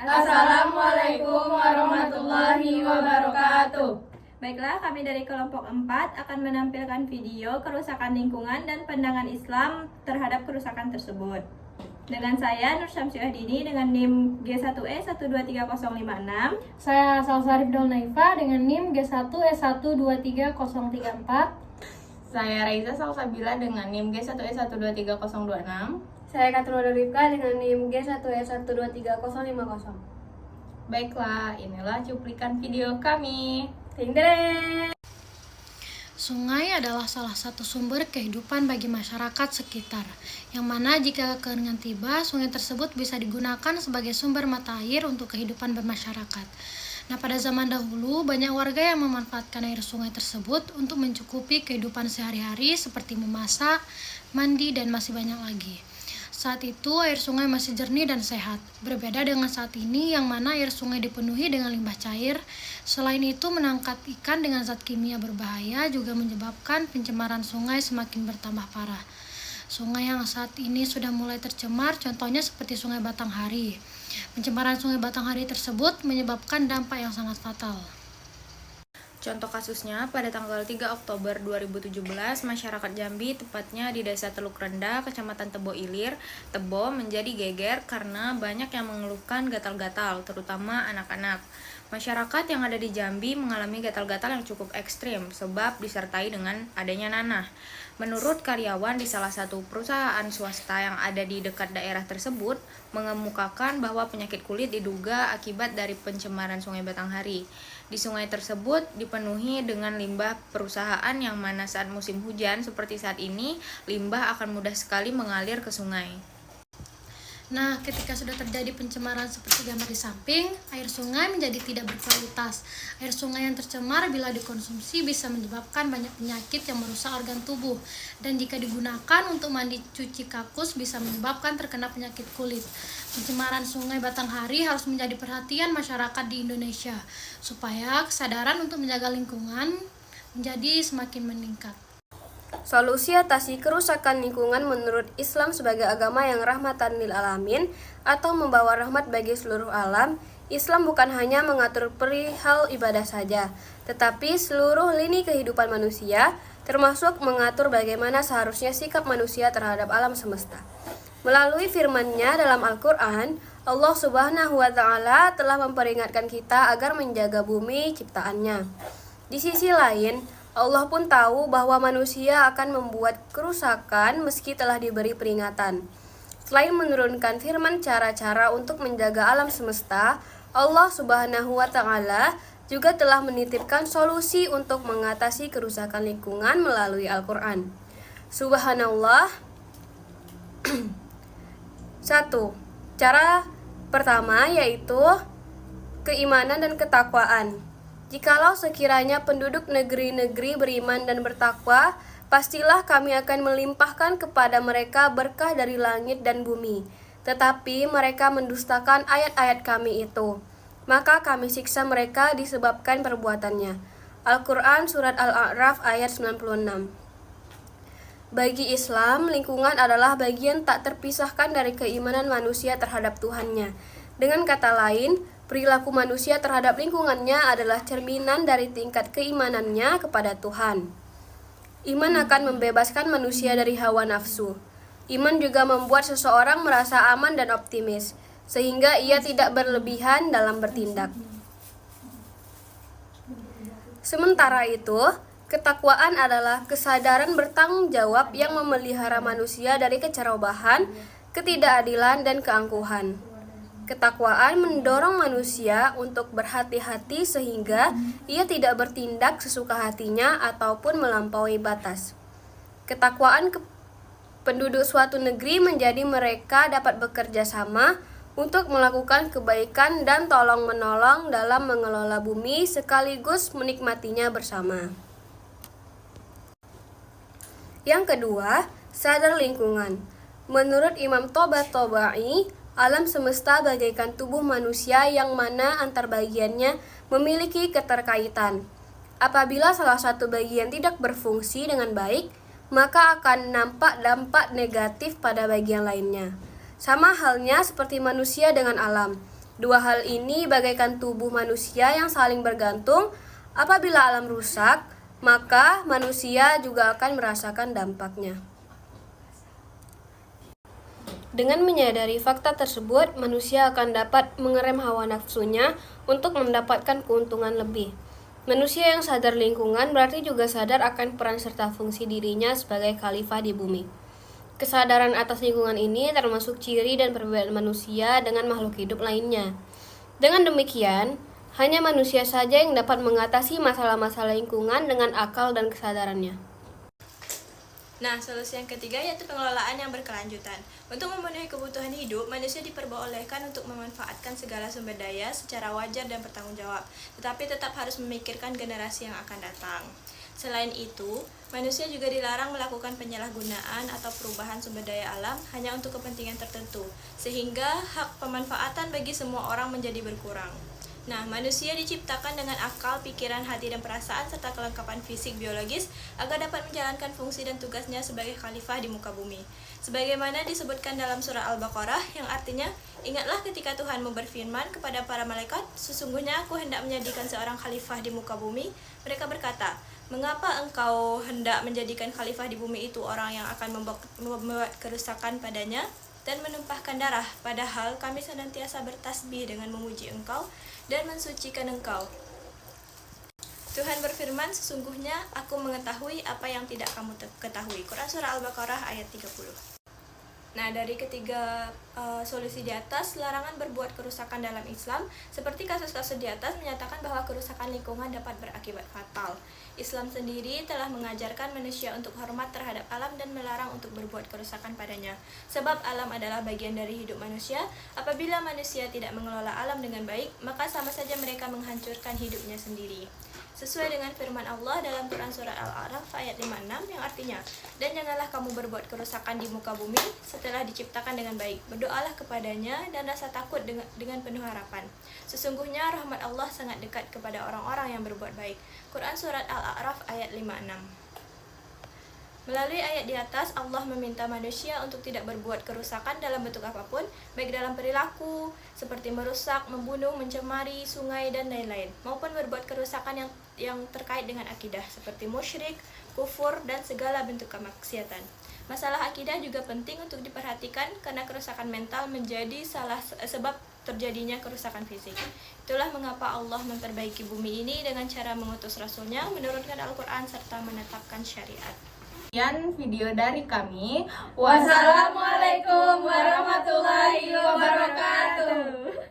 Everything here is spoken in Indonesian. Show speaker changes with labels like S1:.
S1: Assalamualaikum warahmatullahi wabarakatuh.
S2: Baiklah, kami dari kelompok 4 akan menampilkan video kerusakan lingkungan dan pandangan Islam terhadap kerusakan tersebut. Dengan saya Nur Syamsiah Dini dengan NIM G1E123056.
S3: Saya Salsa Rifdol Naifa dengan NIM G1E123034.
S1: Saya Raiza Salsabila dengan NIM G1E123026.
S4: Saya Katrina Rifka dengan NIM G1E123050.
S1: Baiklah, inilah cuplikan video kami.
S4: Ting tereng.
S3: Sungai adalah salah satu sumber kehidupan bagi masyarakat sekitar, yang mana jika kekeringan tiba, sungai tersebut bisa digunakan sebagai sumber mata air untuk kehidupan bermasyarakat. Nah, pada zaman dahulu, banyak warga yang memanfaatkan air sungai tersebut untuk mencukupi kehidupan sehari-hari seperti memasak, mandi, dan masih banyak lagi. Saat itu air sungai masih jernih dan sehat, berbeda dengan saat ini yang mana air sungai dipenuhi dengan limbah cair. Selain itu, menangkap ikan dengan zat kimia berbahaya juga menyebabkan pencemaran sungai semakin bertambah parah. Sungai yang saat ini sudah mulai tercemar, contohnya seperti Sungai Batanghari. Pencemaran Sungai Batanghari tersebut menyebabkan dampak yang sangat fatal.
S1: Contoh kasusnya, pada tanggal 3 Oktober 2017, masyarakat Jambi, tepatnya di Desa Teluk Rendah, Kecamatan Tebo Ilir, Tebo menjadi geger karena banyak yang mengeluhkan gatal-gatal, terutama anak-anak. Masyarakat yang ada di Jambi mengalami gatal-gatal yang cukup ekstrim, sebab disertai dengan adanya nanah. Menurut karyawan di salah satu perusahaan swasta yang ada di dekat daerah tersebut, mengemukakan bahwa penyakit kulit diduga akibat dari pencemaran Sungai Batanghari. Di sungai tersebut dipenuhi dengan limbah perusahaan yang mana saat musim hujan seperti saat ini, limbah akan mudah sekali mengalir ke sungai.
S3: Nah, ketika sudah terjadi pencemaran seperti gambar di samping, air sungai menjadi tidak berkualitas. Air sungai yang tercemar bila dikonsumsi bisa menyebabkan banyak penyakit yang merusak organ tubuh. Dan jika digunakan untuk mandi cuci kakus bisa menyebabkan terkena penyakit kulit. Pencemaran Sungai Batanghari harus menjadi perhatian masyarakat di Indonesia, supaya kesadaran untuk menjaga lingkungan menjadi semakin meningkat.
S4: Solusi atasi kerusakan lingkungan menurut Islam sebagai agama yang rahmatan lil alamin atau membawa rahmat bagi seluruh alam, Islam bukan hanya mengatur perihal ibadah saja, tetapi seluruh lini kehidupan manusia, termasuk mengatur bagaimana seharusnya sikap manusia terhadap alam semesta. Melalui firman-Nya dalam Al-Quran, Allah Subhanahu wa Ta'ala telah memperingatkan kita agar menjaga bumi ciptaannya. Di sisi lain, Allah pun tahu bahwa manusia akan membuat kerusakan meski telah diberi peringatan. Selain menurunkan firman cara-cara untuk menjaga alam semesta, Allah Subhanahu wa Ta'ala juga telah menitipkan solusi untuk mengatasi kerusakan lingkungan melalui Al-Quran. Subhanallah. 1. Cara pertama yaitu keimanan dan ketakwaan. Jikalau sekiranya penduduk negeri-negeri beriman dan bertakwa, pastilah kami akan melimpahkan kepada mereka berkah dari langit dan bumi. Tetapi mereka mendustakan ayat-ayat kami itu. Maka kami siksa mereka disebabkan perbuatannya. Al-Quran Surat Al-A'raf ayat 96. Bagi Islam, lingkungan adalah bagian tak terpisahkan dari keimanan manusia terhadap Tuhannya. Dengan kata lain, perilaku manusia terhadap lingkungannya adalah cerminan dari tingkat keimanannya kepada Tuhan. Iman akan membebaskan manusia dari hawa nafsu. Iman juga membuat seseorang merasa aman dan optimis, sehingga ia tidak berlebihan dalam bertindak. Sementara itu, ketakwaan adalah kesadaran bertanggung jawab yang memelihara manusia dari kecerobohan, ketidakadilan, dan keangkuhan. Ketakwaan mendorong manusia untuk berhati-hati sehingga ia tidak bertindak sesuka hatinya ataupun melampaui batas. Ketakwaan penduduk suatu negeri menjadi mereka dapat bekerja sama untuk melakukan kebaikan dan tolong-menolong dalam mengelola bumi sekaligus menikmatinya bersama. Yang kedua, sadar lingkungan. Menurut Imam Tobat-Tobai, alam semesta bagaikan tubuh manusia yang mana antar bagiannya memiliki keterkaitan. Apabila salah satu bagian tidak berfungsi dengan baik, maka akan nampak dampak negatif pada bagian lainnya. Sama halnya seperti manusia dengan alam. Dua hal ini bagaikan tubuh manusia yang saling bergantung. Apabila alam rusak, maka manusia juga akan merasakan dampaknya. Dengan menyadari fakta tersebut, manusia akan dapat mengerem hawa nafsunya untuk mendapatkan keuntungan lebih. Manusia yang sadar lingkungan berarti juga sadar akan peran serta fungsi dirinya sebagai khalifah di bumi. Kesadaran atas lingkungan ini termasuk ciri dan perbedaan manusia dengan makhluk hidup lainnya. Dengan demikian, hanya manusia saja yang dapat mengatasi masalah-masalah lingkungan dengan akal dan kesadarannya.
S2: Nah, solusi yang ketiga yaitu pengelolaan yang berkelanjutan. Untuk memenuhi kebutuhan hidup, manusia diperbolehkan untuk memanfaatkan segala sumber daya secara wajar dan bertanggung jawab, tetapi tetap harus memikirkan generasi yang akan datang. Selain itu, manusia juga dilarang melakukan penyalahgunaan atau perubahan sumber daya alam hanya untuk kepentingan tertentu, sehingga hak pemanfaatan bagi semua orang menjadi berkurang. Nah, manusia diciptakan dengan akal, pikiran, hati, dan perasaan serta kelengkapan fisik biologis agar dapat menjalankan fungsi dan tugasnya sebagai khalifah di muka bumi. Sebagaimana disebutkan dalam surah Al-Baqarah yang artinya, "Ingatlah ketika Tuhanmu berfirman kepada para malaikat, sesungguhnya aku hendak menjadikan seorang khalifah di muka bumi." Mereka berkata, "Mengapa engkau hendak menjadikan khalifah di bumi itu orang yang akan membuat kerusakan padanya dan menumpahkan darah, padahal kami senantiasa bertasbih dengan memuji engkau dan mensucikan engkau." Tuhan berfirman, "Sesungguhnya aku mengetahui apa yang tidak kamu ketahui." Quran Surah Al-Baqarah ayat 30. Nah, dari ketiga solusi di atas, larangan berbuat kerusakan dalam Islam, seperti kasus-kasus di atas, menyatakan bahwa kerusakan lingkungan dapat berakibat fatal. Islam sendiri telah mengajarkan manusia untuk hormat terhadap alam dan melarang untuk berbuat kerusakan padanya. Sebab alam adalah bagian dari hidup manusia. Apabila manusia tidak mengelola alam dengan baik, maka sama saja mereka menghancurkan hidupnya sendiri. Sesuai dengan firman Allah dalam Quran Surah Al-A'raf ayat 56 yang artinya, "Dan janganlah kamu berbuat kerusakan di muka bumi setelah diciptakan dengan baik. Berdoalah kepadanya dan rasa takut dengan penuh harapan. Sesungguhnya rahmat Allah sangat dekat kepada orang-orang yang berbuat baik." Quran Surat Al-A'raf ayat 56. Melalui ayat di atas, Allah meminta manusia untuk tidak berbuat kerusakan dalam bentuk apapun, baik dalam perilaku, seperti merusak, membunuh, mencemari sungai, dan lain-lain, maupun berbuat kerusakan yang terkait dengan akidah, seperti musyrik, kufur, dan segala bentuk kemaksiatan. Masalah akidah juga penting untuk diperhatikan karena kerusakan mental menjadi salah sebab terjadinya kerusakan fisik. Itulah mengapa Allah memperbaiki bumi ini dengan cara mengutus Rasulnya, menurunkan Al-Quran, serta menetapkan syariat.
S1: Sekian video dari kami.
S2: Wassalamualaikum warahmatullahi wabarakatuh.